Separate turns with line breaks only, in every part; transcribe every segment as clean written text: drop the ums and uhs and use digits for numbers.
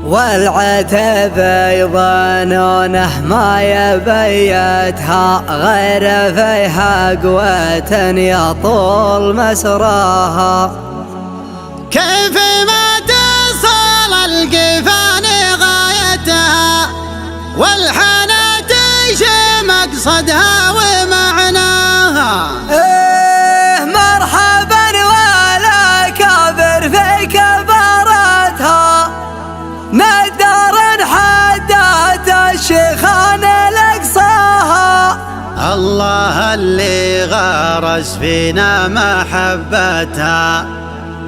والعتب يظنونه ما يبيتها غير فيها قوة يطول مسراها.
كيف ما تصل القفان غايتها والحنا تنشي مقصدها ومعناها.
مرحبا ولا كابر في كبارتها ندار حدات الشيخان لقصاها.
الله اللي غرس فينا محبتها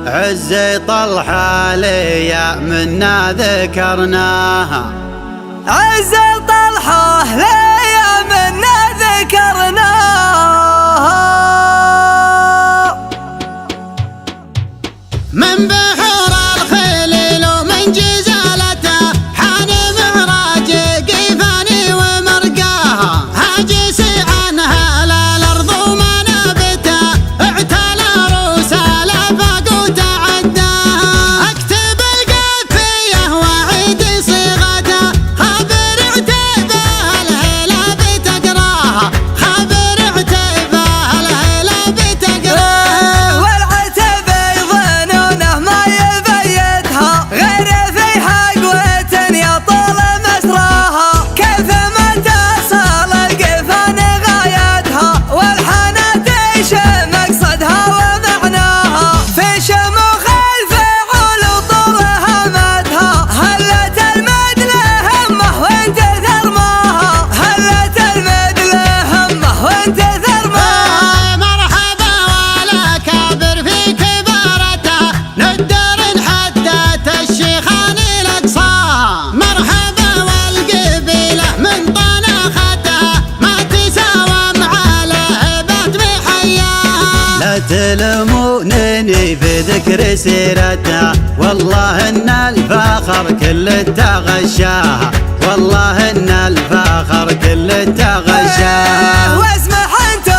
عز طلحة ليا منا ذكرناها.
عز طلحة ليا منا ذكرناها.
من بحور الخليل ومن جزالته حان معراج قيفاني ومرقاها. هاجس عنها الارض ومنابتها اعتلى روس الافاق وتعداها. اكتب القافيه واعيد صيغتها خبر عتيبه الهلا بتقراها. خبر عتيبه الهلا بتقراها.
والعتب يظنونه ما يبيتها غير فيها قوة يطول مسراها. كيف ما تصل القفان غايتها والحنا تنشي مقصدها ومعناها. في شموخ الفعول وطولها مدها هلت المد لهمه وانت ثرماها. هلت المد لهمه وانت ثرماها.
مرحبا ولا كابر في كبارته ندر حدات الشيخان لقصاها. مرحبا والقبيله من طناختها ما تساوى مع لهبات محياها. لا تلمونني في ذكر سيرتها والله ان الفخر كل تغشاها. والله ان الفخر كل تغشاها.
واسمح انت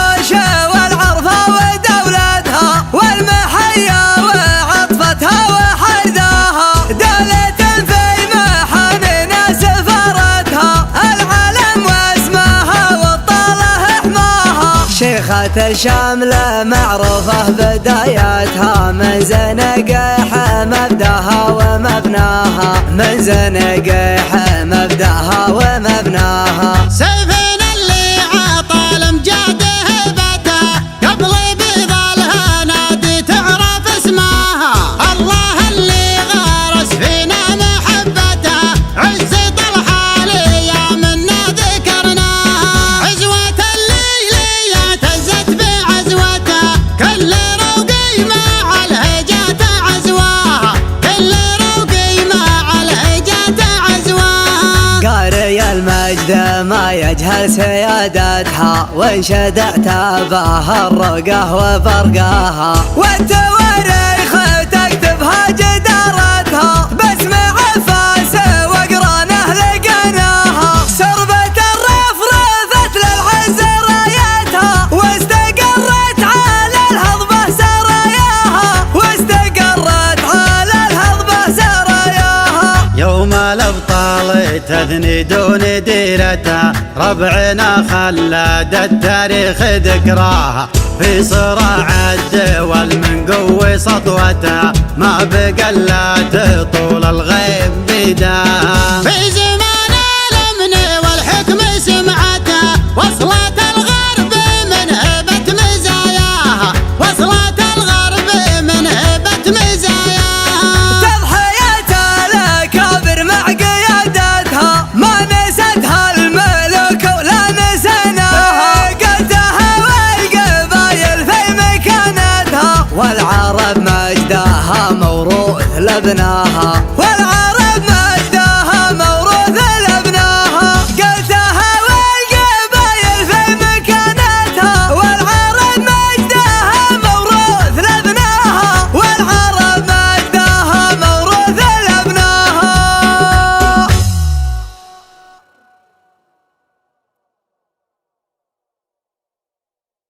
والعرفة ودولتها والمحيا وعطفتها وحرداها. دولة في محامينا سفرتها العلم واسمها والطاله حماها. شيخة شاملة معروفة بداياتها من زنقيح مبداها ومبناها. من زنقيح مبداها ومبناها.
سيفنا اللي عطى الامجاد هبتها قبل بيض الهنادي تعرف اسمها. الله اللي غرس فينا محبتها عز طلحة ليا منا ذكرناها. عزوة الليلي اعتزت بعزوتها كل روقي مع الهجات عزواها. كل روقي مع الهجات عزواها.
قاري المجد ما يجهل سيادتها وانشد اعتابها الرقه وفرقاها. والتواريخ تكتبها جدارتها باسم عفاس وقرانه لقناها. سربة الرفرفت للعز رايتها واستقرت على الهضبة سراياها. واستقرت على الهضبة سراياها.
يوم الابطال تثني دون ديرتها ربعنا خلد التاريخ ذكراها. في صراع الدول من قوة سطوتها ما بقى الا تطول الغيب بيداها. في زمان الامن والحكم سمعتها وصلت الغرب من هبة مزاياها. وصلت الغرب من هبة مزاياها.
تضحية الأكابر مع قيادتها ما نستها الملوك ولا نسيناها. قلتها والقبايل في مكانتها والعرب مجدها موروث لبناها.